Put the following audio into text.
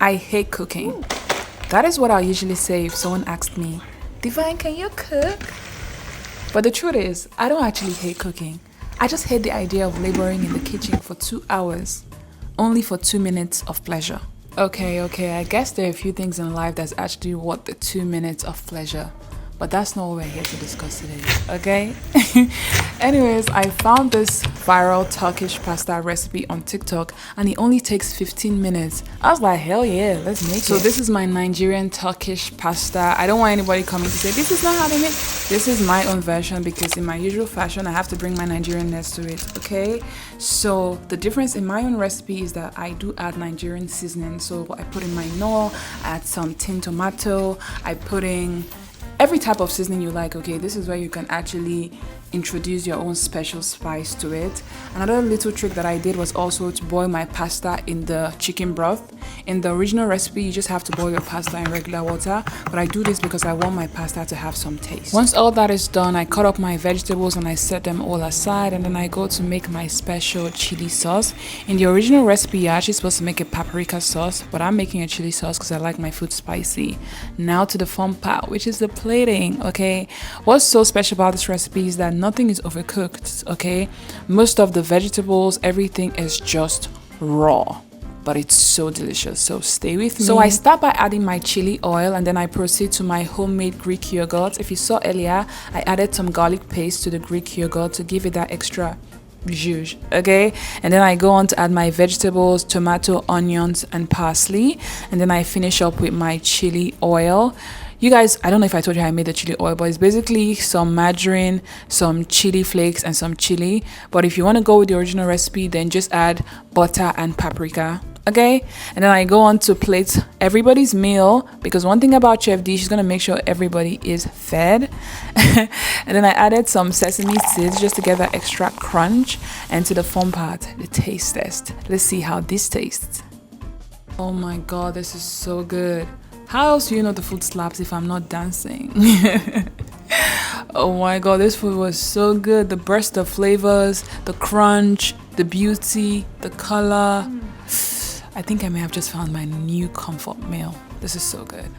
I hate cooking. That is what I usually say if someone asked me, Divine, can you cook? But the truth is, I don't actually hate cooking. I just hate the idea of laboring in the kitchen for 2 hours, only for 2 minutes of pleasure. Okay, I guess there are a few things in life that's actually worth the 2 minutes of pleasure. But that's not what we're here to discuss today, okay? Anyways, I found this viral Turkish pasta recipe on TikTok and it only takes 15 minutes. I was like, hell yeah, let's make it. So this is my Nigerian Turkish pasta. I don't want anybody coming to say, this is not how they make. This is my own version because in my usual fashion, I have to bring my Nigerianness to it, okay? So the difference in my own recipe is that I do add Nigerian seasoning. So I put in my knorr, I add some tin tomato, I put in every type of seasoning you like, okay? This is where you can actually introduce your own special spice to it. Another little trick that I did was also to boil my pasta in the chicken broth. In the original recipe, you just have to boil your pasta in regular water, but I do this because I want my pasta to have some taste. Once all that is done, I cut up my vegetables and I set them all aside, and then I go to make my special chili sauce. In the original recipe, you're actually supposed to make a paprika sauce, but I'm making a chili sauce because I like my food spicy. Now to the fun part, which is the plating, okay? What's so special about this recipe is that nothing is overcooked, okay? Most of the vegetables, everything is just raw, but it's so delicious, so stay with me. So I start by adding my chili oil and then I proceed to my homemade Greek yogurt. If you saw earlier, I added some garlic paste to the Greek yogurt to give it that extra zhuzh, okay? And then I go on to add my vegetables, tomato, onions, and parsley, and then I finish up with my chili oil. You guys, I don't know if I told you how I made the chili oil, but it's basically some margarine, some chili flakes, and some chili. But if you want to go with the original recipe, then just add butter and paprika, okay? And then I go on to plate everybody's meal, because one thing about Chef D, she's going to make sure everybody is fed. And then I added some sesame seeds just to get that extra crunch. And to the fun part, the taste test. Let's see how this tastes. Oh my god, this is so good. How else do you know the food slaps if I'm not dancing? Oh my god, this food was so good. The burst of flavors, the crunch, the beauty, the color. I think I may have just found my new comfort meal. This is so good.